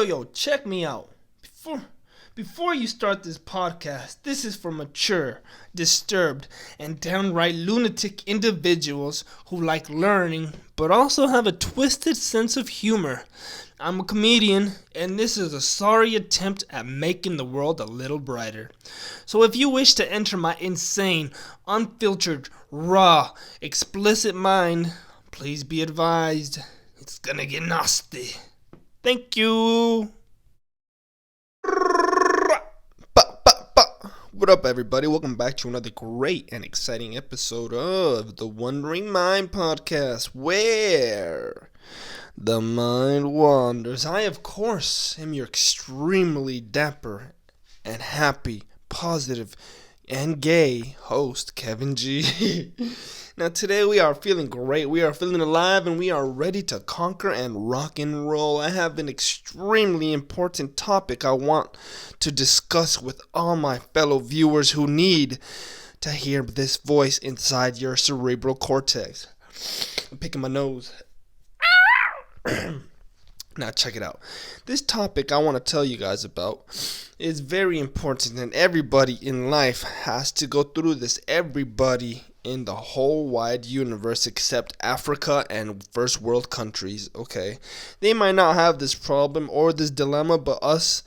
Yo, check me out. Before you start this podcast, this is for mature, disturbed, and downright lunatic individuals who like learning, but also have a twisted sense of humor. I'm a comedian, and this is a sorry attempt at making the world a little brighter. So if you wish to enter my insane, unfiltered, raw, explicit mind, please be advised, it's gonna get nasty. Thank you. What up, everybody? Welcome back to another great and exciting episode of the Wandering Mind Podcast, where the mind wanders. I, of course, am your extremely dapper and happy, positive, and gay host, Kevin G. Now, today we are feeling great. We are feeling alive, and we are ready to conquer and rock and roll. I have an extremely important topic I want to discuss with all my fellow viewers who need to hear this voice inside your cerebral cortex. I'm picking my nose. Now check it out. This topic I want to tell you guys about is very important, and everybody in life has to go through this. Everybody in the whole wide universe except Africa and first world countries, okay? They might not have this problem or this dilemma, but us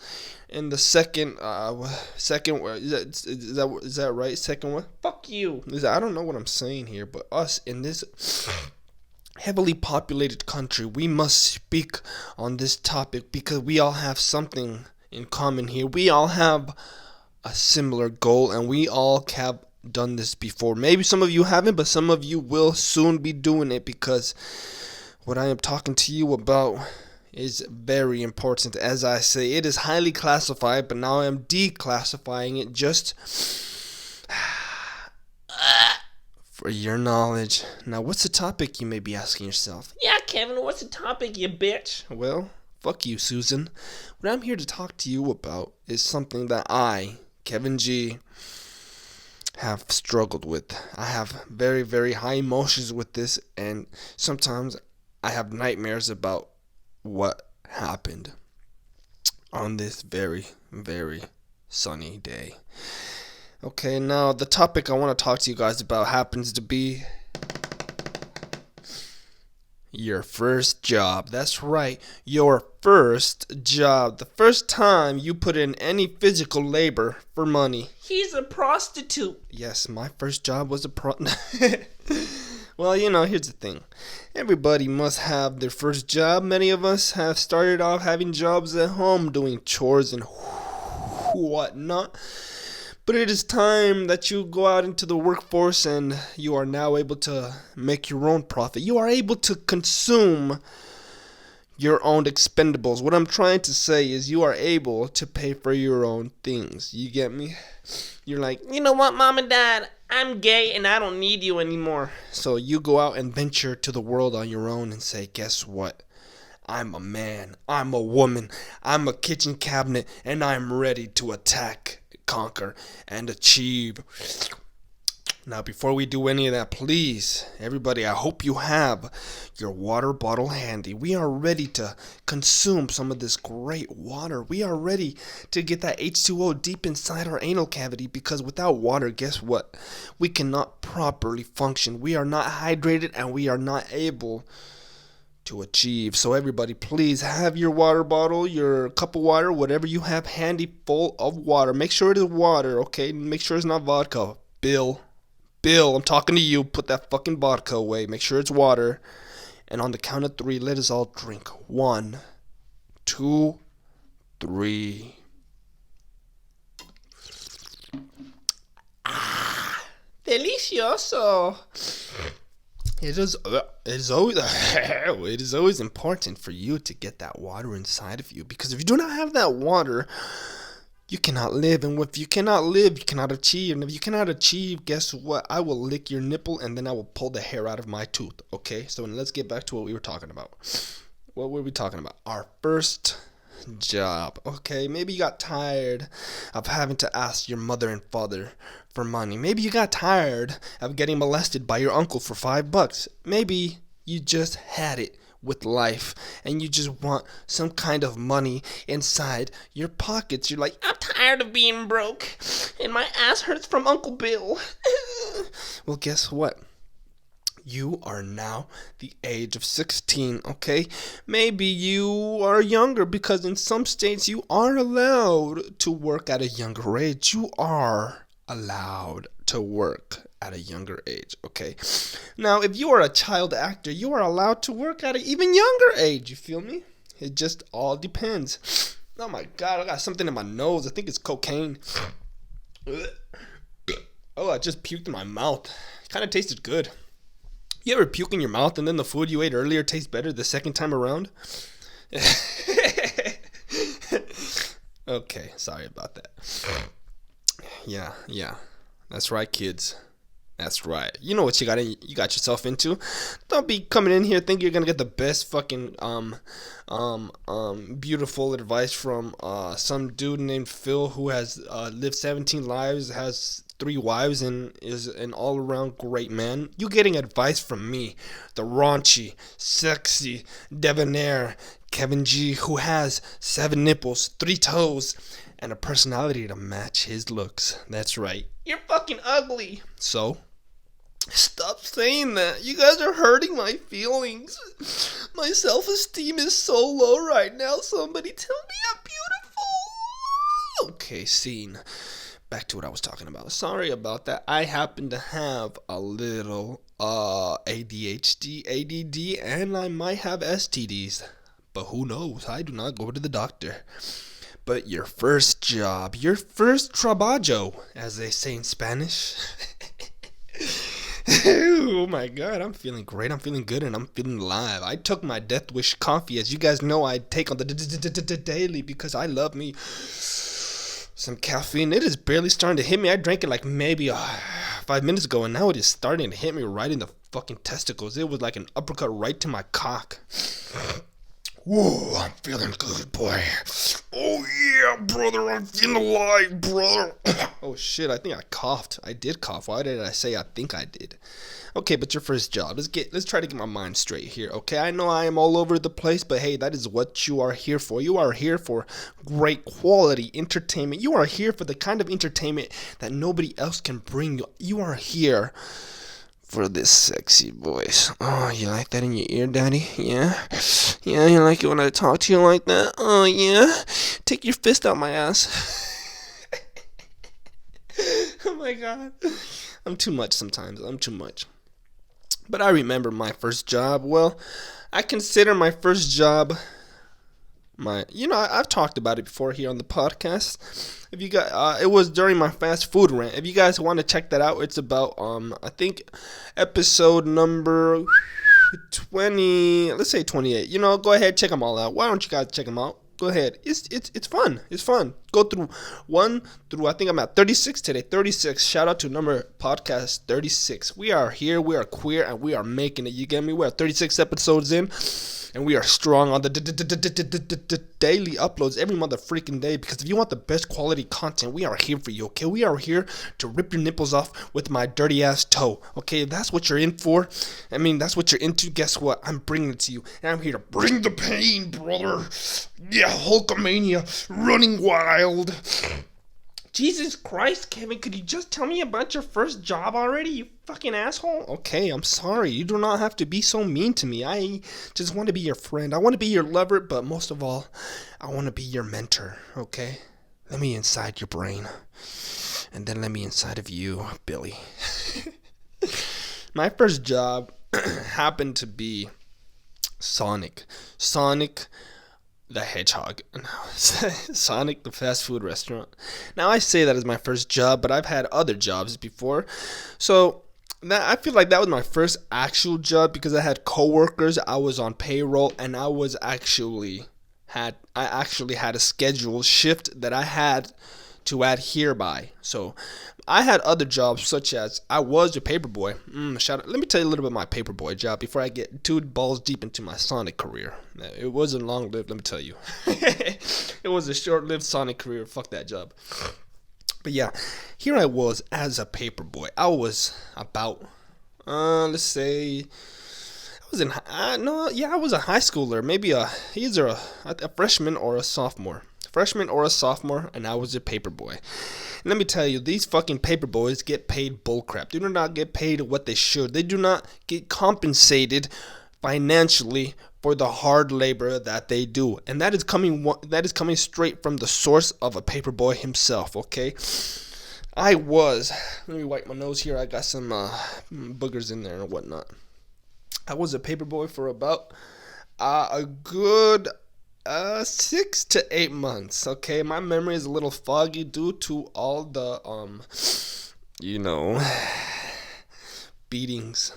in the second is that right? Second one? Fuck you. I don't know what I'm saying here, but us in this heavily populated country, we must speak on this topic because we all have something in common here. We all have a similar goal, and we all have done this before. Maybe some of you haven't, but some of you will soon be doing it, because what I am talking to you about is very important. As I say, it is highly classified, but now I am declassifying it just for your knowledge. Now, what's the topic, you may be asking yourself? Yeah, Kevin, what's the topic, you bitch? Well, fuck you, Susan. What I'm here to talk to you about is something that I, Kevin G, have struggled with. I have very, very high emotions with this, and sometimes I have nightmares about what happened on this very, very sunny day. Okay, now the topic I want to talk to you guys about happens to be your first job. That's right, your first job. The first time you put in any physical labor for money. He's a prostitute. Yes, my first job was a Well, here's the thing. Everybody must have their first job. Many of us have started off having jobs at home, doing chores and whatnot. But it is time that you go out into the workforce, and you are now able to make your own profit. You are able to consume your own expendables. What I'm trying to say is you are able to pay for your own things. You get me? You're like, you know what, Mom and Dad? I'm gay and I don't need you anymore. So you go out and venture to the world on your own and say, guess what? I'm a man. I'm a woman. I'm a kitchen cabinet, and I'm ready to attack, conquer, and achieve. Now, before we do any of that, please, everybody, I hope you have your water bottle handy. We are ready to consume some of this great water. We are ready to get that H2O deep inside our anal cavity, because without water, guess what? We cannot properly function. We are not hydrated, and we are not able to achieve. So everybody, please have your water bottle, your cup of water, whatever you have handy, full of water. Make sure it is water, okay? Make sure it's not vodka. Bill, I'm talking to you. Put that fucking vodka away. Make sure it's water. And on the count of 3, let us all drink. 1, 2, 3. Delicioso. It is always important for you to get that water inside of you, because if you do not have that water, you cannot live. And if you cannot live, you cannot achieve. And if you cannot achieve, guess what? I will lick your nipple, and then I will pull the hair out of my tooth. Okay? So let's get back to what we were talking about. What were we talking about? Our first job. Okay, maybe you got tired of having to ask your mother and father for money. Maybe you got tired of getting molested by your uncle for $5. Maybe you just had it with life and you just want some kind of money inside your pockets. You're like, I'm tired of being broke and my ass hurts from Uncle Bill. Well, guess what? You are now the age of 16, okay? Maybe you are younger because in some states you are allowed to work at a younger age. You are allowed to work at a younger age, okay? Now, if you are a child actor, you are allowed to work at an even younger age, you feel me? It just all depends. Oh my God, I got something in my nose. I think it's cocaine. Oh, I just puked in my mouth. It kind of tasted good. You ever puke in your mouth and then the food you ate earlier tastes better the second time around? Okay, sorry about that. Yeah. That's right, kids. That's right. You know what you got yourself into. Don't be coming in here thinking you're gonna get the best fucking beautiful advice from some dude named Phil who has lived 17 lives, has 3 wives, and is an all-around great man. You getting advice from me, the raunchy, sexy, debonair Kevin G, who has 7 nipples, 3 toes, and a personality to match his looks. That's right. You're fucking ugly. So, stop saying that. You guys are hurting my feelings. My self-esteem is so low right now. Somebody tell me I'm beautiful. Okay, scene. Back to what I was talking about. Sorry about that. I happen to have a little ADHD, ADD, and I might have STDs. But who knows? I do not go to the doctor. But your first job, your first trabajo, as they say in Spanish. Oh my God, I'm feeling great. I'm feeling good and I'm feeling alive. I took my Death Wish coffee, as you guys know I take on the daily because I love me some caffeine. It is barely starting to hit me. I drank it like maybe 5 minutes ago and now it is starting to hit me right in the fucking testicles. It was like an uppercut right to my cock. Whoa, I'm feeling good, boy. Oh yeah, brother, I'm feeling alive, brother. Oh shit, I think I coughed. I did cough. Why did I say I think I did? Okay, but your first job. Let's try to get my mind straight here. Okay, I know I am all over the place, but hey, that is what you are here for. You are here for great quality entertainment. You are here for the kind of entertainment that nobody else can bring you. You are here for this sexy voice. Oh, you like that in your ear, daddy? Yeah? Yeah, you like it when I talk to you like that? Oh, yeah? Take your fist out my ass. Oh my God. I'm too much sometimes. I'm too much. But I remember my first job. Well, I consider my first job I've talked about it before here on the podcast. If you got, it was during my fast food rant. If you guys want to check that out, it's about I think episode number 20. Let's say 28. Go ahead, check them all out. Why don't you guys check them out? Go ahead. It's fun. It's fun. Go through 1 through I think I'm at 36 today. 36. Shout out to number podcast 36. We are here. We are queer and we are making it. You get me? We're 36 episodes in. And we are strong on the daily uploads every mother freaking day. Because if you want the best quality content, we are here for you, okay? We are here to rip your nipples off with my dirty ass toe, okay? If that's what you're in for, that's what you're into, guess what? I'm bringing it to you. And I'm here to bring the pain, brother. Yeah, Hulkamania, running wild. Jesus Christ, Kevin, could you just tell me about your first job already, you fucking asshole? Okay, I'm sorry. You do not have to be so mean to me. I just want to be your friend. I want to be your lover, but most of all, I want to be your mentor, okay? Let me inside your brain. And then let me inside of you, Billy. My first job happened to be Sonic the Hedgehog. Sonic the fast food restaurant. Now I say that as my first job, but I've had other jobs before. So I feel like that was my first actual job because I had coworkers, I was on payroll, and I actually had a scheduled shift that I had to adhere by. So I had other jobs such as I was a paperboy. Let me tell you a little bit about my paperboy job before I get too balls deep into my Sonic career. It wasn't long-lived, let me tell you. It was a short-lived Sonic career. Fuck that job. But yeah, here I was as a paperboy. I was about, let's say, I was in no, yeah, I was a high schooler, maybe either a freshman or a sophomore. Freshman or a sophomore, and I was a paper boy. And let me tell you, these fucking paper boys get paid bullcrap. They do not get paid what they should. They do not get compensated financially for the hard labor that they do, and that is coming straight from the source of a paper boy himself. Okay, let me wipe my nose here. I got some boogers in there and whatnot. I was a paper boy for about a good 6 to 8 months. Okay, my memory is a little foggy due to all the beatings.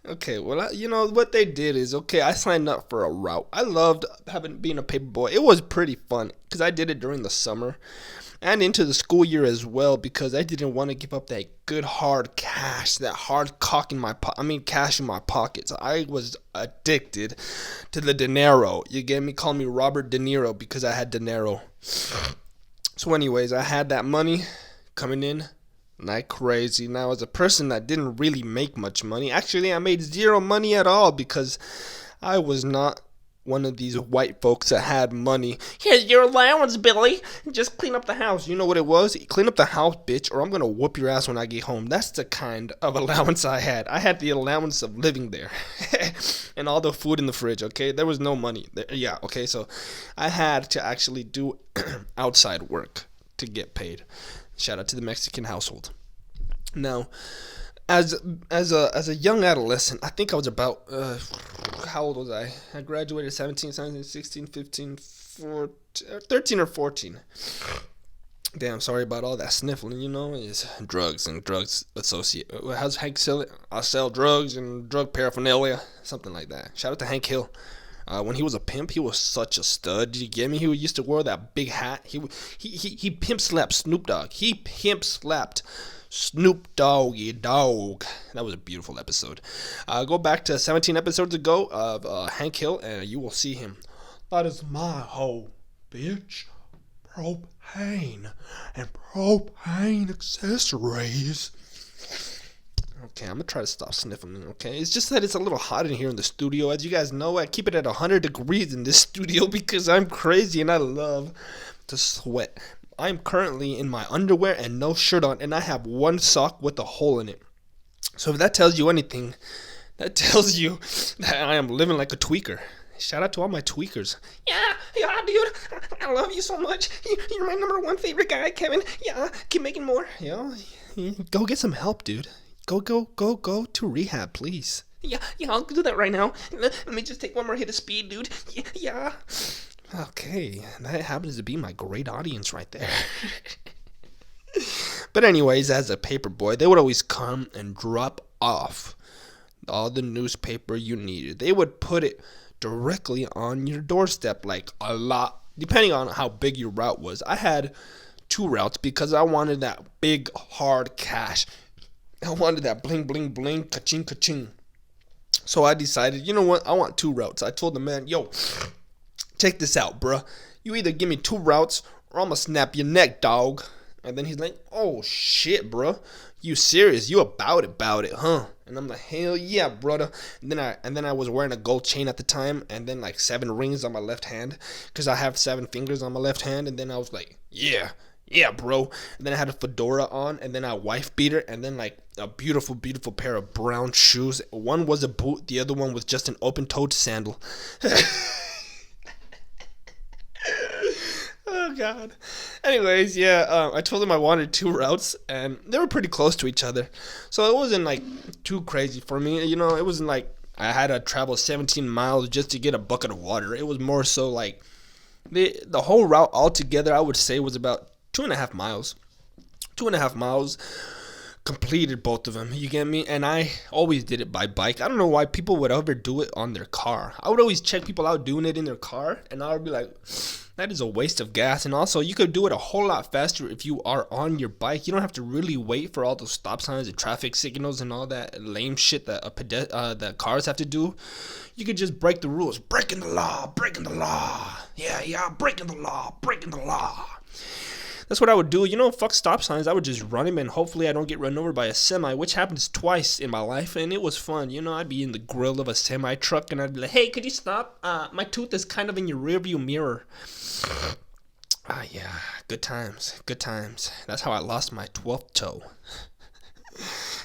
Okay, well, what they did is, okay, I signed up for a route. I loved being a paper boy. It was pretty fun because I did it during the summer and into the school year as well, because I didn't want to give up that good hard cash, that hard cash in my pockets. I was addicted to the dinero. You get me? Call me Robert De Niro because I had dinero. So anyways, I had that money coming in like crazy. Now, as a person that didn't really make much money, actually I made zero money at all because I was not one of these white folks that had money. Here's your allowance, Billy. Just clean up the house. You know what it was? Clean up the house, bitch, or I'm going to whoop your ass when I get home. That's the kind of allowance I had. I had the allowance of living there and all the food in the fridge, okay? There was no money there. Yeah, okay, so I had to actually do outside work to get paid. Shout out to the Mexican household. Now, as a young adolescent, I think I was about, how old was I? I graduated 17, 17, 16, 15, 14, 13 or 14. Damn, sorry about all that sniffling, it's drugs and drugs associate. How's Hank sell it? I sell drugs and drug paraphernalia, something like that. Shout out to Hank Hill. When he was a pimp, he was such a stud. Did you get me? He used to wear that big hat. He pimp slapped Snoop Dogg. He pimp slapped Snoop Doggy Dogg. That was a beautiful episode. Go back to 17 episodes ago of Hank Hill, and you will see him. That is my hoe, bitch. Propane and propane accessories. Okay, I'm going to try to stop sniffling, okay? It's just that it's a little hot in here in the studio. As you guys know, I keep it at 100 degrees in this studio because I'm crazy and I love to sweat. I'm currently in my underwear and no shirt on, and I have one sock with a hole in it. So if that tells you anything, that tells you that I am living like a tweaker. Shout out to all my tweakers. Yeah, dude. I love you so much. You're my number one favorite guy, Kevin. Yeah, keep making more. Go get some help, dude. Go to rehab, please. Yeah, I'll do that right now. Let me just take one more hit of speed, dude. Yeah. Okay, that happens to be my great audience right there. But anyways, as a paper boy, they would always come and drop off all the newspaper you needed. They would put it directly on your doorstep, like a lot, depending on how big your route was. I had 2 routes because I wanted that big, hard cash. I wanted that bling, bling, bling, ka-ching, ka-ching. So I decided, you know what? I want 2 routes. I told the man, yo, check this out, bruh. You either give me 2 routes or I'm going to snap your neck, dog. And then he's like, oh, shit, bruh. You serious? You about it, huh? And I'm like, hell yeah, brother. And then I was wearing a gold chain at the time, and then like 7 rings on my left hand because I have 7 fingers on my left hand. And then I was like, yeah, bro. And then I had a fedora on, and then a wife beater, and then like a beautiful, beautiful pair of brown shoes. One was a boot, the other one was just an open-toed sandal. Oh, God. Anyways, yeah, I told them I wanted 2 routes, and they were pretty close to each other. So it wasn't like too crazy for me. It wasn't like I had to travel 17 miles just to get a bucket of water. It was more so like the whole route altogether, I would say, was about 2.5 miles. 2.5 miles completed both of them. You get me? And I always did it by bike. I don't know why people would ever do it on their car. I would always check people out doing it in their car, and I would be like, that is a waste of gas. And also, you could do it a whole lot faster if you are on your bike. You don't have to really wait for all those stop signs and traffic signals and all that lame shit that that cars have to do. You could just break the rules. Breaking the law. Yeah, breaking the law. That's what I would do. Fuck stop signs. I would just run him, and hopefully I don't get run over by a semi, which happens twice in my life, and it was fun. I'd be in the grill of a semi truck, and I'd be like, "Hey, could you stop? My tooth is kind of in your rearview mirror." Yeah, good times, good times. That's how I lost my 12th toe.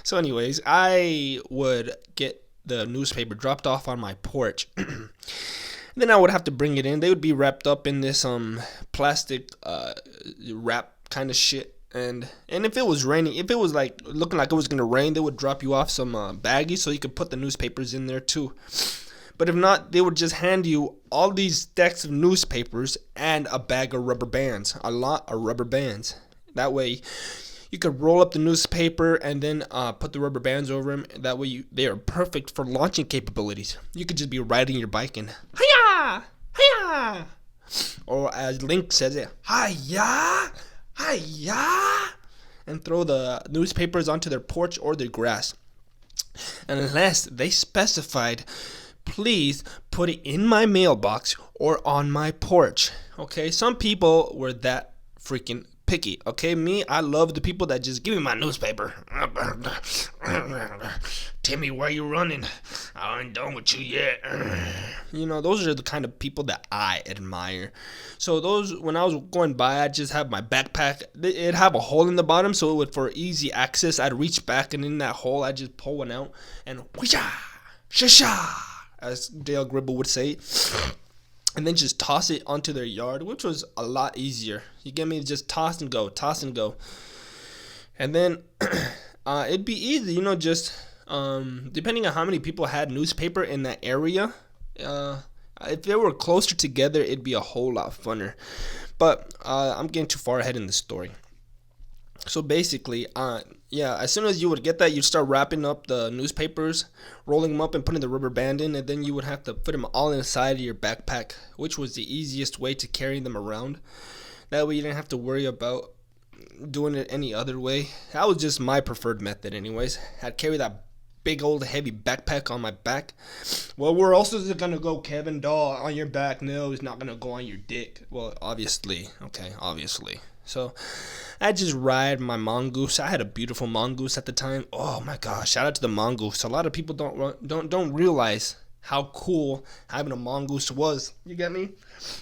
So anyways, I would get the newspaper dropped off on my porch. Then I would have to bring it in. They would be wrapped up in this plastic wrap kind of shit. And if it was raining, if it was like looking like it was gonna rain, they would drop you off some baggies so you could put the newspapers in there too. But if not, they would just hand you all these stacks of newspapers and a bag of rubber bands, a lot of rubber bands. That way, you could roll up the newspaper and then put the rubber bands over them. That way, they are perfect for launching capabilities. You could just be riding your bike and hiya, hiya, or as Link says it, hiya, hiya, and throw the newspapers onto their porch or their grass. And unless they specified, please put it in my mailbox or on my porch. Okay, some people were that freaking picky. Okay, me, I love the people that just give me my newspaper. Timmy, where you running? I ain't done with you yet. Those are the kind of people that I admire. So those, when I was going by, I'd just have my backpack. It'd have a hole in the bottom, so it would, for easy access, I'd reach back, and in that hole, I'd just pull one out and whisha, shisha, as Dale Gribble would say, and then just toss it onto their yard, which was a lot easier. You get me? Just toss and go. And then it'd be easy, just depending on how many people had newspaper in that area. If they were closer together, it'd be a whole lot funner. But I'm getting too far ahead in the story. So basically, as soon as you would get that, you'd start wrapping up the newspapers, rolling them up and putting the rubber band in, and then you would have to put them all inside of your backpack, which was the easiest way to carry them around. That way you didn't have to worry about doing it any other way. That was just my preferred method anyways. I'd carry that big old heavy backpack on my back. Well, where else is it gonna go, Kevin? Doll on your back? No, it's not gonna go on your dick. Well, obviously. Okay, obviously. So I just ride my mongoose. I had a beautiful mongoose at the time. Oh my gosh! Shout out to the mongoose. A lot of people don't realize how cool having a mongoose was. You get me?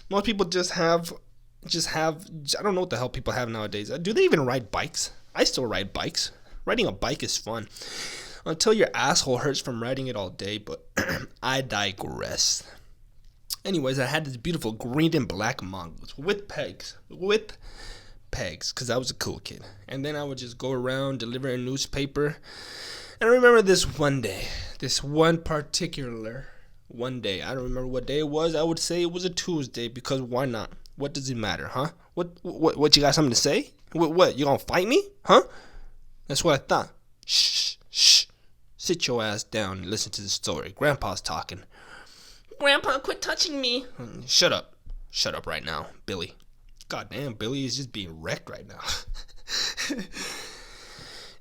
Most people just have. I don't know what the hell people have nowadays. Do they even ride bikes? I still ride bikes. Riding a bike is fun until your asshole hurts from riding it all day. But I digress. Anyways, I had this beautiful green and black mongoose with pegs. Because I was a cool kid. And then I would just go around delivering a newspaper. And I remember this one particular day. I don't remember what day it was. I would say it was a Tuesday, because why not? What does it matter, huh? What you got something to say? What, you gonna fight me? Huh? That's what I thought. Shh. Sit your ass down and listen to the story. Grandpa's talking. Grandpa, quit touching me. Shut up right now, Billy. Goddamn, Billy is just being wrecked right now.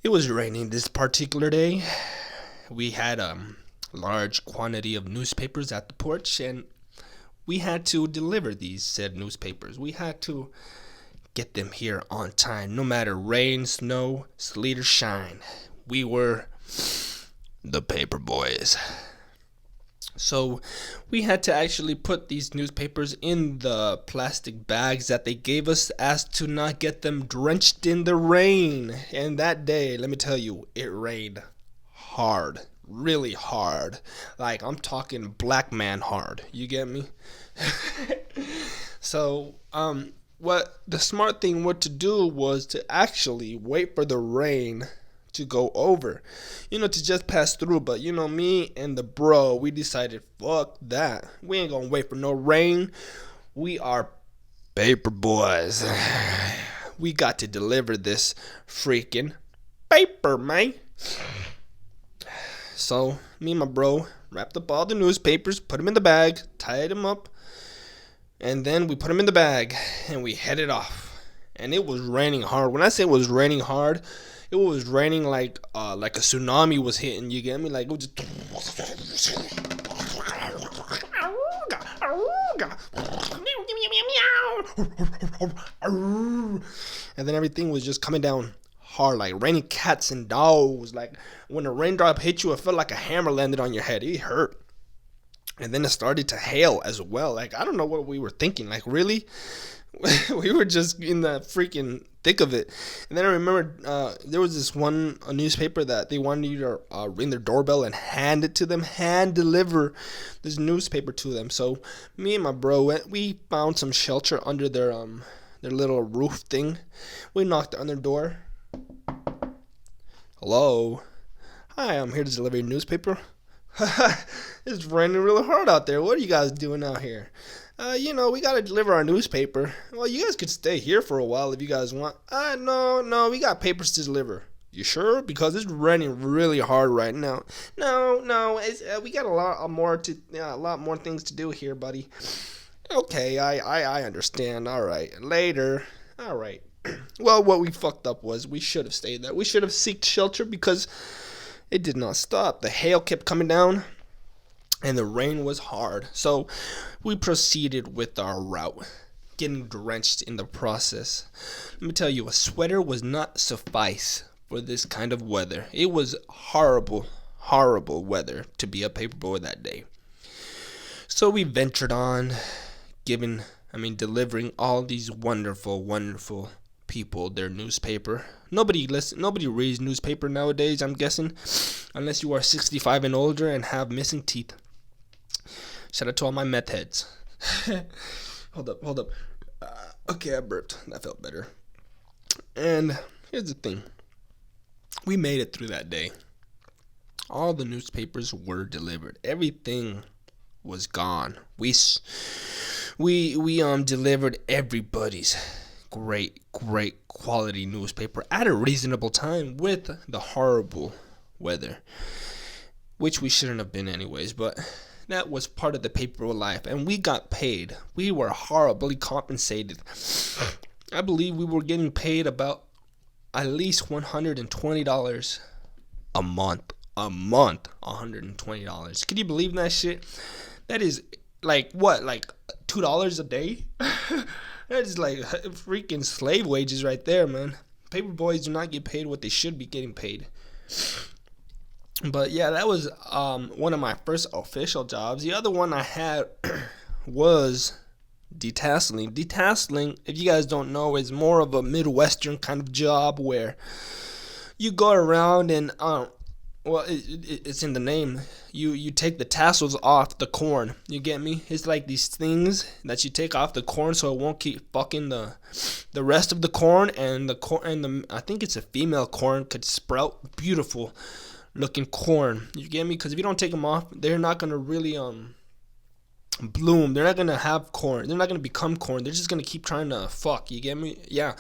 It was raining this particular day. We had a large quantity of newspapers at the porch, and we had to deliver these said newspapers. We had to get them here on time, no matter rain, snow, sleet, or shine. We were the paper boys. So we had to actually put these newspapers in the plastic bags that they gave us as to not get them drenched in the rain. And that day, let me tell you, it rained hard, really hard. Like, I'm talking black man hard. You get me? So, what the smart thing to do was to actually wait for the rain to go over, to just pass through. But me and the bro, we decided, fuck that, we ain't gonna wait for no rain. We are paper boys. We got to deliver this freaking paper, man. So me and my bro wrapped up all the newspapers, put them in the bag, tied them up, and then we put them in the bag and we headed off. And it was raining hard. When I say it was raining hard, it was raining like a tsunami was hitting. You get me? Like, it was just And then everything was just coming down hard, like raining cats and dogs. Like when a raindrop hit you, it felt like a hammer landed on your head. It hurt. And then it started to hail as well. Like, I don't know what we were thinking. Like, really? We were just in the freaking thick of it. And then I remember there was this one newspaper that they wanted you to ring their doorbell and hand it to them, hand deliver this newspaper to them. So me and my bro, we found some shelter under their little roof thing. We knocked on their door. Hello? Hi, I'm here to deliver your newspaper. It's raining really hard out there. What are you guys doing out here? We gotta deliver our newspaper. Well, you guys could stay here for a while if you guys want. No, we got papers to deliver. You sure? Because it's raining really hard right now. No, we got a lot more things to do here, buddy. Okay, I understand. All right, later. All right. Well, what we fucked up was we should have stayed there. We should have sought shelter because it did not stop. The hail kept coming down, and the rain was hard. So we proceeded with our route, getting drenched in the process. Let me tell you, a sweater was not suffice for this kind of weather. It was horrible weather to be a paperboy that day. So we ventured on, delivering all these wonderful people their newspaper. Nobody reads newspaper nowadays, I'm guessing, unless you are 65 and older and have missing teeth. Shout out to all my meth heads. Hold up. Okay, I burped. That felt better. And here's the thing. We made it through that day. All the newspapers were delivered. Everything was gone. We delivered everybody's great quality newspaper at a reasonable time with the horrible weather, which we shouldn't have been anyways, but that was part of the paper life, and we got paid. We were horribly compensated. I believe we were getting paid about at least $120 a month. $120. Can you believe that shit? That is like what, like $2 a day? That is like freaking slave wages right there, man. Paper boys do not get paid what they should be getting paid. But yeah, that was one of my first official jobs. The other one I had was detasseling. Detasseling, if you guys don't know, is more of a Midwestern kind of job where you go around and it's in the name. You take the tassels off the corn. You get me? It's like these things that you take off the corn so it won't keep fucking the rest of the corn, and I think it's a female corn could sprout beautiful looking corn. You get me? Because if you don't take them off, they're not gonna really bloom. They're not gonna have corn. They're not gonna become corn. They're just gonna keep trying to fuck. You get me? Yeah.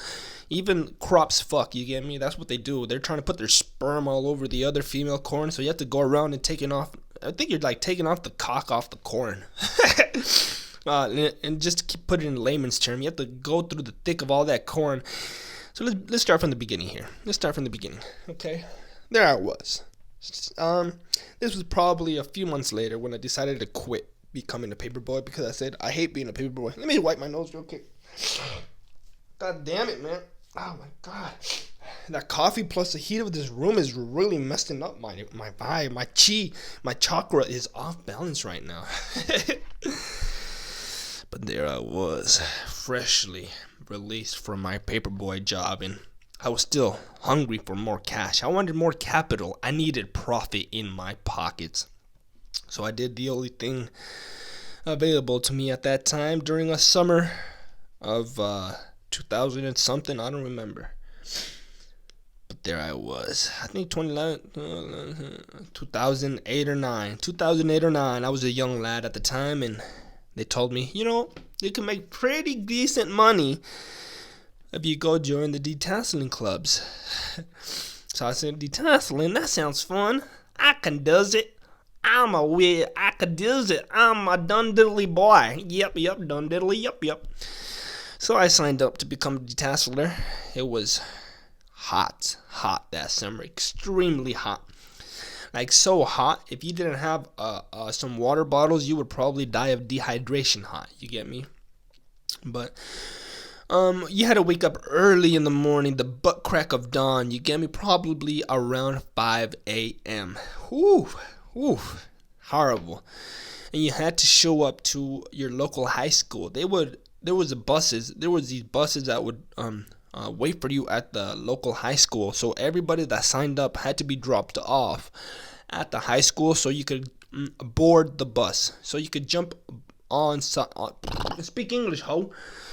Even crops fuck. You get me? That's what they do. They're trying to put their sperm all over the other female corn. So you have to go around and taking off. I think you're like taking off the cock off the corn. And just to keep putting it in layman's term, you have to go through the thick of all that corn. So let's start from the beginning here. Okay. There I was. This was probably a few months later when I decided to quit becoming a paperboy because I said I hate being a paperboy. Let me wipe my nose real quick. God damn it, man. Oh my god. That coffee plus the heat of this room is really messing up my vibe. My chakra is off balance right now. But there I was, freshly released from my paperboy job, and I was still hungry for more cash. I wanted more capital. I needed profit in my pockets. So I did the only thing available to me at that time during a summer of 2000 and something. I don't remember. But there I was. I think 2008 or 9. 2008 or 9. I was a young lad at the time, and they told me, you can make pretty decent money if you go join the detasseling clubs. So I said, detasseling, that sounds fun. I can does it. I can does it. I'm a dun diddly boy. Yep, dun diddly, yep. So I signed up to become a detasseler. It was hot that summer. Extremely hot. Like so hot, if you didn't have some water bottles, you would probably die of dehydration hot. You get me? But you had to wake up early in the morning, the butt crack of dawn. You get me? Probably around 5 a.m. Whew, whew, horrible. And you had to show up to your local high school. There was these buses that would wait for you at the local high school. So everybody that signed up had to be dropped off at the high school so you could board the bus. So you could jump on speak English, ho.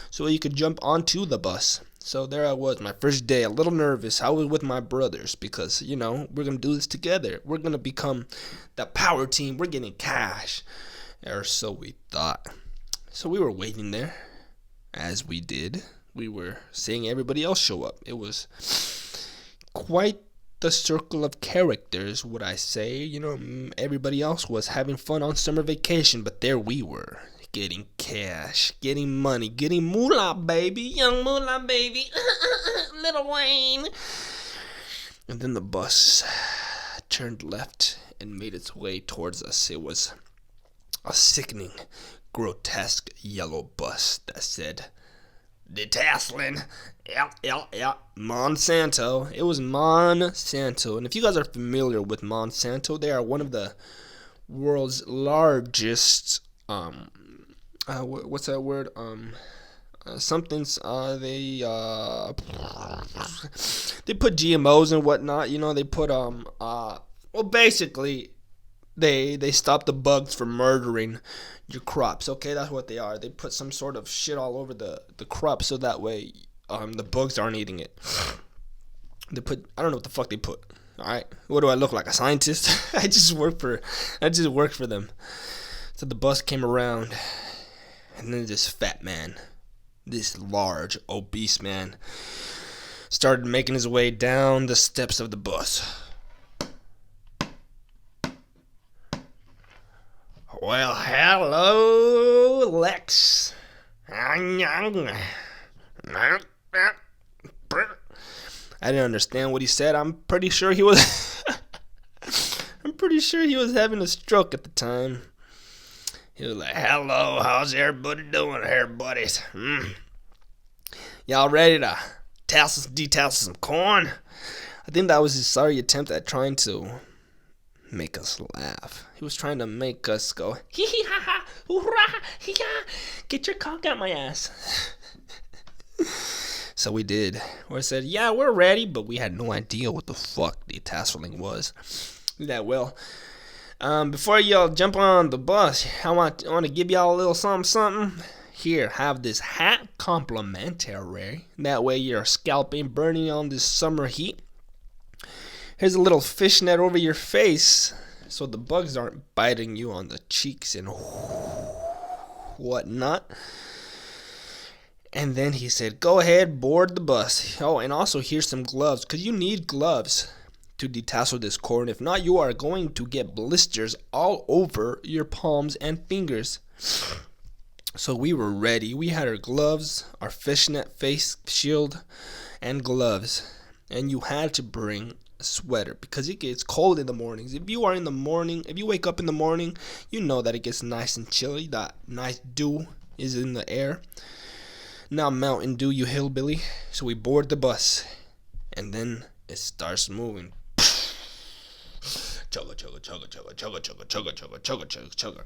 So you could jump onto the bus. So there I was, my first day, a little nervous. I was with my brothers because, we're going to do this together. We're going to become the power team. We're getting cash. Or so we thought. So we were waiting there. As we did, we were seeing everybody else show up. It was quite the circle of characters, would I say. Everybody else was having fun on summer vacation, but there we were, getting cash, getting money, getting moolah, baby, young moolah, baby, Little Wayne. And then the bus turned left and made its way towards us. It was a sickening, grotesque yellow bus that said, "Detasseling, yeah, Monsanto." It was Monsanto. And if you guys are familiar with Monsanto, they are one of the world's largest, what's that word? They put GMOs and whatnot, they put, basically, they stop the bugs from murdering your crops. Okay, that's what they are. They put some sort of shit all over the crop so that way the bugs aren't eating it. I don't know what the fuck they put. All right, what do I look like, a scientist? I just work for them. So the bus came around, and then this fat man, this large obese man, started making his way down the steps of the bus. Well, hello, Lex. I didn't understand what he said. I'm pretty sure he was having a stroke at the time. He was like, "Hello, how's everybody doing here, buddies? Y'all ready to detassel some corn?" I think that was his sorry attempt at trying to make us laugh. He was trying to make us go, hee hee ha ha, hoorah, hee ha, get your cock out my ass. So we did. We said, yeah, we're ready, but we had no idea what the fuck detasseling was. Yeah, well, before y'all jump on the bus, I want to give y'all a little something. Here, have this hat, complimentary. That way your scalp ain't burning on this summer heat. Here's a little fishnet over your face so the bugs aren't biting you on the cheeks and whatnot. And then he said, go ahead, board the bus. Oh, and also here's some gloves, because you need gloves to detassel this corn. If not, you are going to get blisters all over your palms and fingers. So we were ready. We had our gloves, our fishnet face shield, and gloves. And you had to bring a sweater because it gets cold in the mornings. If you wake up in the morning, you know that it gets nice and chilly. That nice dew is in the air. Now Mountain Dew, you hillbilly. So we board the bus, and then it starts moving. Chugga, chugga, chugga, chugga, chugga, chugga, chugga, chugga, chugga, chugga, chugga.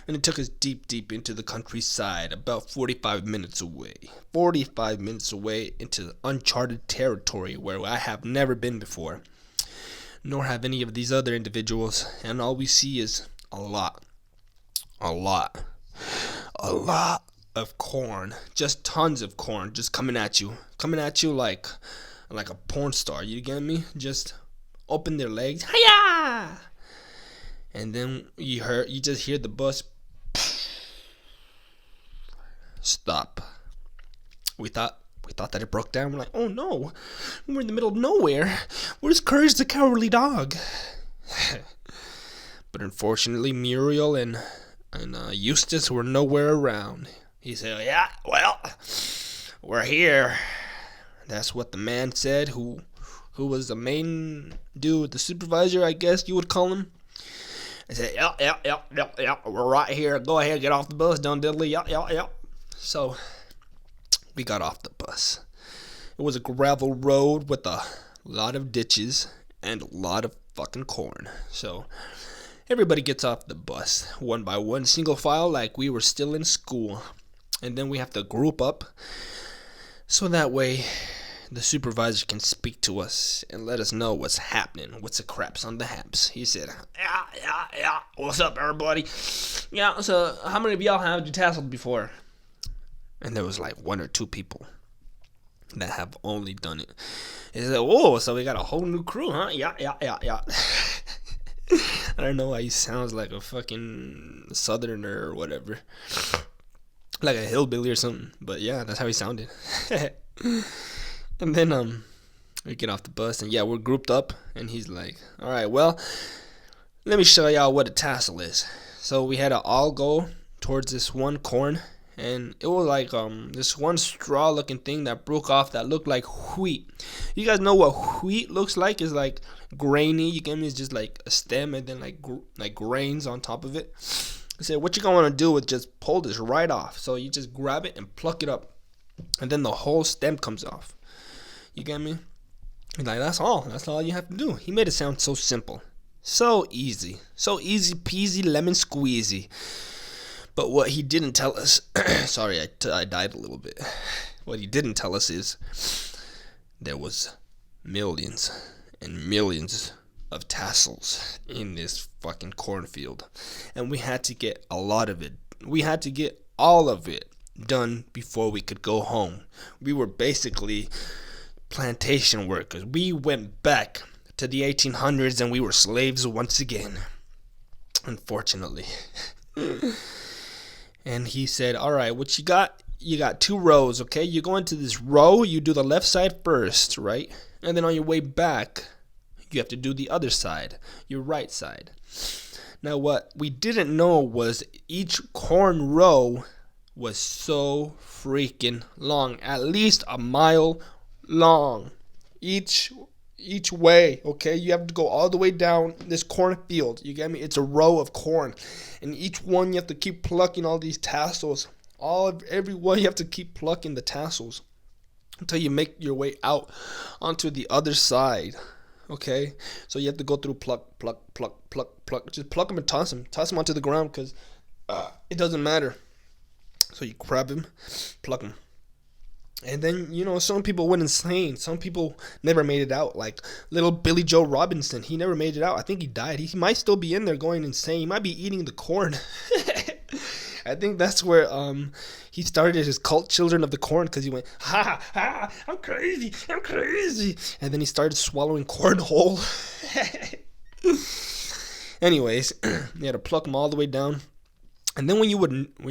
And it took us deep, deep into the countryside, about 45 minutes away. 45 minutes away into uncharted territory where I have never been before, nor have any of these other individuals. And all we see is a lot of corn. Just tons of corn just coming at you like a porn star. You get me? Just open their legs. Hiya! And then you just hear the bus stop. We thought that it broke down. We're like, oh no, we're in the middle of nowhere. Where's Courage the Cowardly Dog? But unfortunately, Muriel and Eustace were nowhere around. He said, yeah, well, we're here. That's what the man said, who was the main dude, the supervisor, I guess you would call him. I said, yeah, we're right here. Go ahead, get off the bus, Don Diddley. Yeah. So We got off the bus. It was a gravel road with a lot of ditches and a lot of fucking corn. So everybody gets off the bus one by one, single file, like we were still in school. And then we have to group up so that way the supervisor can speak to us and let us know what's happening, what's the craps on the haps. He said, yeah, what's up, everybody? Yeah, so how many of y'all have detasseled before? And there was like one or two people that have only done it. He said, oh, so we got a whole new crew, huh? Yeah. I don't know why he sounds like a fucking southerner or whatever. Like a hillbilly or something. But yeah, that's how he sounded. And then we get off the bus and yeah, we're grouped up and he's like, all right, well, let me show y'all what a tassel is. So we had to all go towards this one corn, and it was like this one straw looking thing that broke off that looked like wheat. You guys know what wheat looks like? It's like grainy. You get me? It's just like a stem and then like grains on top of it. I said, what you gonna want to do is just pull this right off. So you just grab it and pluck it up, and then the whole stem comes off. You get me? He's like, that's all you have to do. He made it sound so simple, so easy peasy lemon squeezy. But what he didn't tell us, sorry, I died a little bit. What he didn't tell us is there was millions and millions of tassels in this fucking cornfield, and we had to get a lot of it. We had to get all of it done before we could go home. We were basically plantation workers. We went back to the 1800s and we were slaves once again, unfortunately. And he said, all right, what you got? You got 2 rows, okay? You go into this row, you do the left side first, right? And then on your way back, you have to do the other side, your right side. Now, what we didn't know was each corn row was so freaking long, at least a mile long each way, okay? You have to go all the way down this cornfield. You get me? It's a row of corn, and each one you have to keep plucking all these tassels. Every one you have to keep plucking the tassels until you make your way out onto the other side. Okay, so you have to go through pluck. Just pluck them and toss them onto the ground, because it doesn't matter. So you grab them, pluck them. And then, some people went insane. Some people never made it out. Like little Billy Joe Robinson, he never made it out. I think he died. He might still be in there going insane. He might be eating the corn. I think that's where he started his cult, Children of the Corn, because he went, ha, I'm crazy. And then he started swallowing corn whole. Anyways, you had to pluck them all the way down. And then when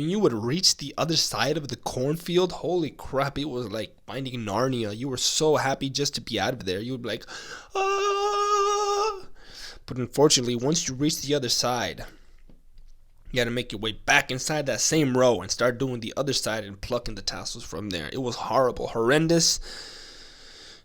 you would reach the other side of the cornfield, holy crap, it was like finding Narnia. You were so happy just to be out of there. You would be like, ah. But unfortunately, once you reach the other side, you had to make your way back inside that same row and start doing the other side and plucking the tassels from there. It was horrible, horrendous,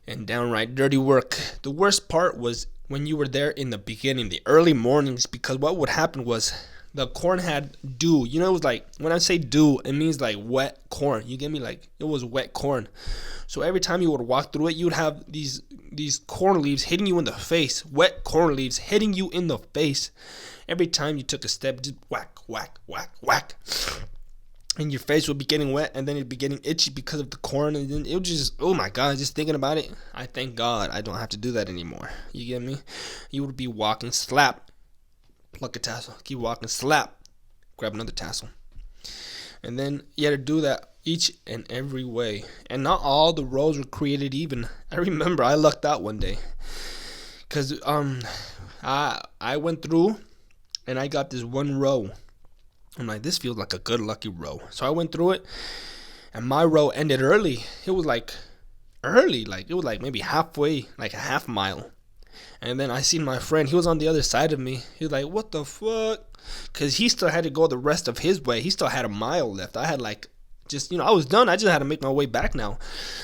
and downright dirty work. The worst part was when you were there in the beginning, the early mornings, because what would happen was the corn had dew. It was like, when I say dew, it means like wet corn. You get me? Like, it was wet corn. So every time you would walk through it, you would have these corn leaves hitting you in the face. Wet corn leaves hitting you in the face. Every time you took a step, just whack. And your face would be getting wet, and then it'd be getting itchy because of the corn. And then it would just, oh my God, just thinking about it, I thank God I don't have to do that anymore. You get me? You would be walking, slap, pluck a tassel, keep walking, slap, grab another tassel. And then you had to do that each and every way. And not all the rows were created even. I remember I lucked out one day, because I went through and I got this one row. I'm like, this feels like a good lucky row. So I went through it, and my row ended early. It was like early, like it was like maybe halfway, like a half mile. And then I seen my friend, he was on the other side of me. He was like, what the fuck? Because he still had to go the rest of his way. He still had a mile left. I had like, just, I was done. I just had to make my way back now.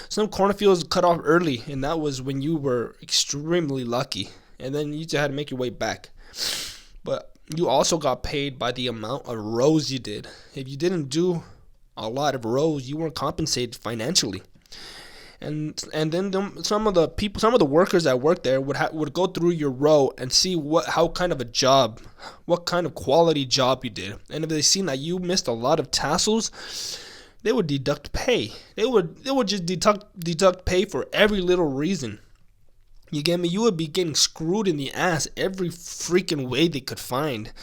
Some cornfields cut off early, and that was when you were extremely lucky. And then you just had to make your way back. But you also got paid by the amount of rows you did. If you didn't do a lot of rows, you weren't compensated financially. And then some of the workers that worked there would go through your row and see what kind of quality job you did. And if they seen that you missed a lot of tassels, they would deduct pay. They would just deduct pay for every little reason. You get me? You would be getting screwed in the ass every freaking way they could find.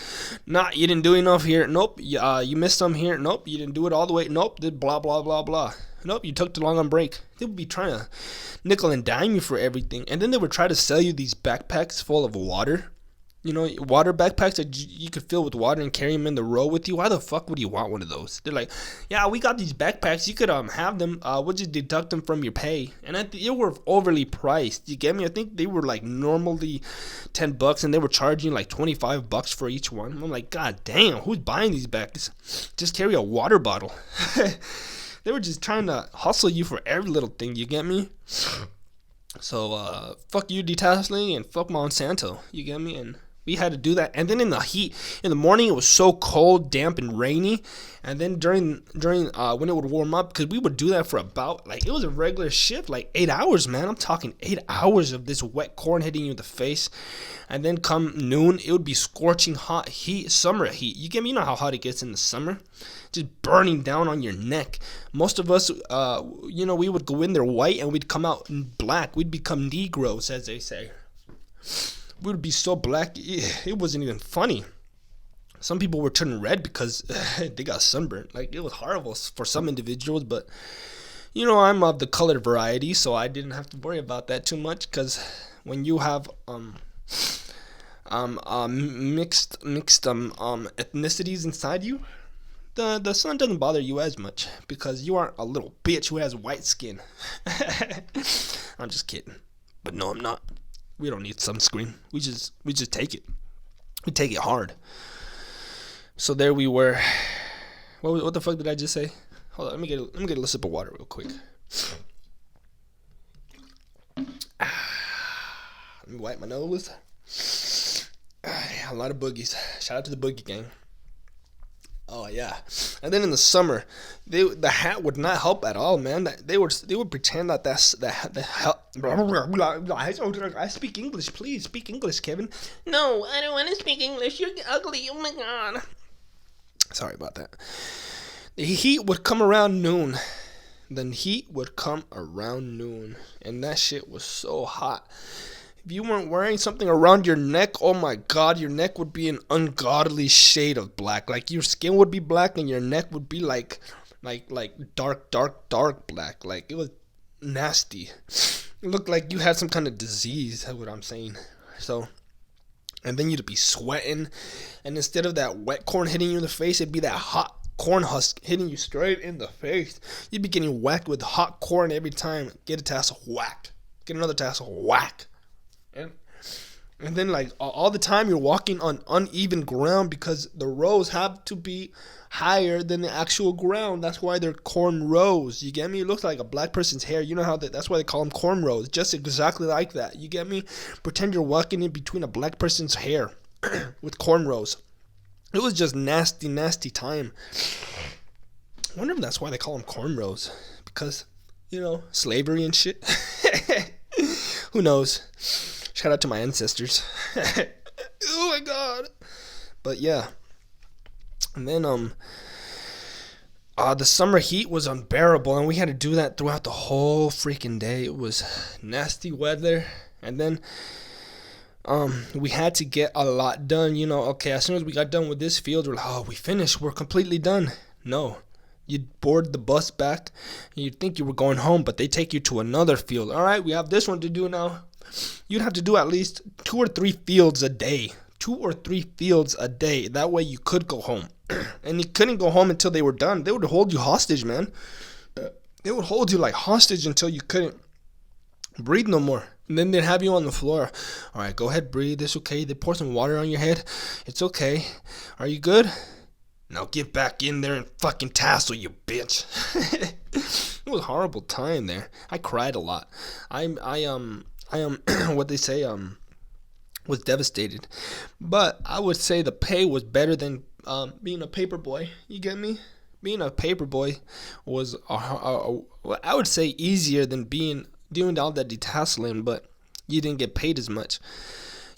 Nah, you didn't do enough here. Nope. You missed some here. Nope. You didn't do it all the way. Nope. Did blah, blah, blah, blah. Nope. You took too long on break. They would be trying to nickel and dime you for everything. And then they would try to sell you these backpacks full of water. You know, water backpacks that you could fill with water and carry them in the row with you. Why the fuck would you want one of those? They're like, yeah, we got these backpacks. You could have them. We'll just deduct them from your pay. And they were overly priced. You get me? I think they were like normally $10, and they were charging like $25 for each one. I'm like, God damn, who's buying these bags? Just carry a water bottle. They were just trying to hustle you for every little thing. You get me? So fuck you, detasseling, and fuck Monsanto. You get me? And we had to do that. And then in the heat, in the morning, it was so cold, damp, and rainy. And then during when it would warm up, because we would do that for about, like, it was a regular shift, like 8 hours, man. I'm talking 8 hours of this wet corn hitting you in the face. And then come noon, it would be scorching hot heat, summer heat. You get me? You know how hot it gets in the summer? Just burning down on your neck. Most of us, we would go in there white and we'd come out black. We'd become Negroes, as they say. We would be so black, it wasn't even funny. Some people were turning red because they got sunburned. Like, it was horrible for some individuals, but I'm of the colored variety, so I didn't have to worry about that too much. Because when you have mixed ethnicities inside you, the sun doesn't bother you as much because you aren't a little bitch who has white skin. I'm just kidding, but no, I'm not. We don't need sunscreen. We just take it. We take it hard. So there we were. What the fuck did I just say? Hold on, let me get a little sip of water real quick. Let me wipe my nose. A lot of boogies. Shout out to the boogie gang. Oh yeah, and then in the summer, the hat would not help at all, man. They would pretend that the help. I speak English, please speak English, Kevin. No, I don't want to speak English. You're ugly. Oh my god. Sorry about that. The heat would come around noon. And that shit was so hot. If you weren't wearing something around your neck, oh my god, your neck would be an ungodly shade of black. Like, your skin would be black and your neck would be like dark black. Like, it was nasty. It looked like you had some kind of disease, that's what I'm saying. So, and then you'd be sweating, and instead of that wet corn hitting you in the face, it'd be that hot corn husk hitting you straight in the face. You'd be getting whacked with hot corn every time. Get a tassel, whack. Get another tassel, whack. And then, like, all the time you're walking on uneven ground because the rows have to be higher than the actual ground. That's why they're corn rows. You get me? It looks like a black person's hair. You know how that's why they call them corn rows. Just exactly like that. You get me? Pretend you're walking in between a black person's hair with corn rows. It was just nasty time. I wonder if that's why they call them corn rows. Because, slavery and shit. Who knows? Shout out to my ancestors. Oh my god. But yeah. And then the summer heat was unbearable, and we had to do that throughout the whole freaking day. It was nasty weather. And then we had to get a lot done. Okay, as soon as we got done with this field, we're like, oh, we finished. We're completely done. No. You'd board the bus back, and you'd think you were going home, but they take you to another field. All right, we have this one to do now. You'd have to do at least 2 or 3 fields a day. 2 or 3 fields a day. That way you could go home. And you couldn't go home until they were done. They would hold you hostage, man. They would hold you like hostage until you couldn't breathe no more. And then they'd have you on the floor. All right, go ahead, breathe. It's okay. They pour some water on your head. It's okay. Are you good? Now get back in there and fucking tassel, you bitch. It was a horrible time there. I cried a lot. I what they say, was devastated. But I would say the pay was better than being a paper boy. You get me? being a paper boy was, I would say, easier than doing all that detasseling, but you didn't get paid as much.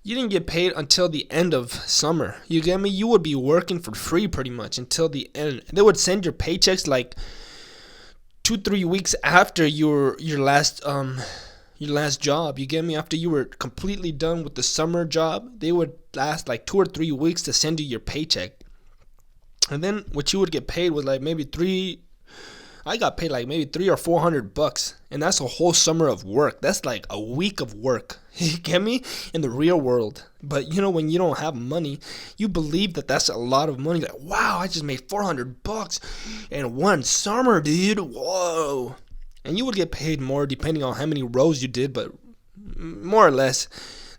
You didn't get paid until the end of summer. You get me? You would be working for free pretty much until the end. They would send your paychecks like 2-3 weeks after your last job. You get me? After you were completely done with the summer job, they would last like 2 or 3 weeks to send you your paycheck. And then what you would get paid was like I got paid like maybe $300 or $400, and that's a whole summer of work. That's like a week of work. You get me? In the real world. But when you don't have money, you believe that that's a lot of money. Like, wow, I just made $400 in one summer, dude. Whoa. And you would get paid more depending on how many rows you did, but more or less,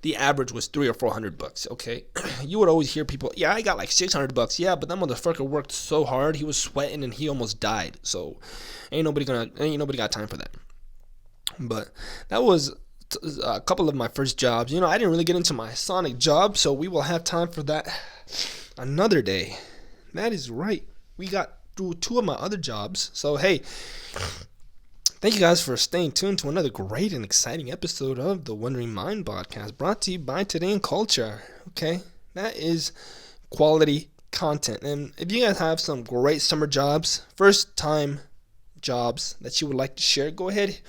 the average was $300 or $400. Okay, you would always hear people, yeah, I got like $600. Yeah, but that motherfucker worked so hard, he was sweating and he almost died. So ain't nobody got time for that. But that was a couple of my first jobs. I didn't really get into my Sonic job, so we will have time for that another day. That is right. We got through 2 of my other jobs. So hey, thank you guys for staying tuned to another great and exciting episode of the Wondering Mind podcast, brought to you by Today in Culture. Okay, that is quality content. And if you guys have some great summer jobs, first time jobs that you would like to share, go ahead,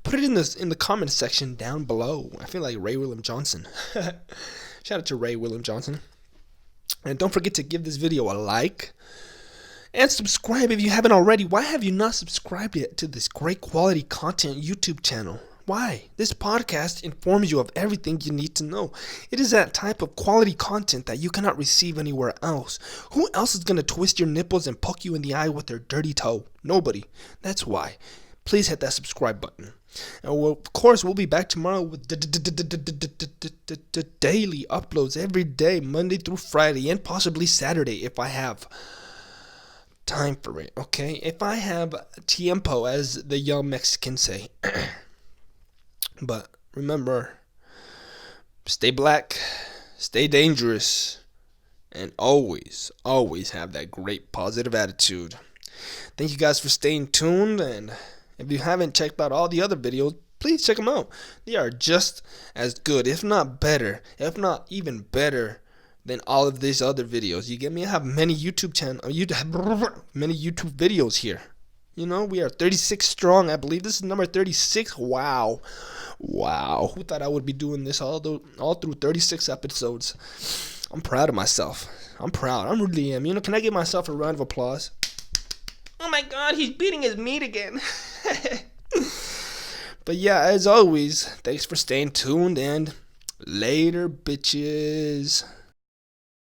put it in the comment section down below. I feel like Ray William Johnson. Shout out to Ray William Johnson. And don't forget to give this video a like. And subscribe if you haven't already. Why have you not subscribed yet to this great quality content YouTube channel? Why? This podcast informs you of everything you need to know. It is that type of quality content that you cannot receive anywhere else. Who else is going to twist your nipples and poke you in the eye with their dirty toe? Nobody. That's why. Please hit that subscribe button. And of course, we'll be back tomorrow with daily uploads every day, Monday through Friday, and possibly Saturday if I have time for it, okay? If I have tiempo, as the young Mexicans say. But remember, stay black, stay dangerous, and always, always have that great positive attitude. Thank you guys for staying tuned, and if you haven't checked out all the other videos, please check them out. They are just as good, if not better, if not even better than all of these other videos. You get me? I have many YouTube videos here. We are 36 strong. I believe this is number 36. Wow. Who thought I would be doing this all through 36 episodes? I'm proud of myself. I'm proud. I really am. Can I give myself a round of applause? Oh my God, he's beating his meat again. But yeah, as always, thanks for staying tuned, and later, bitches.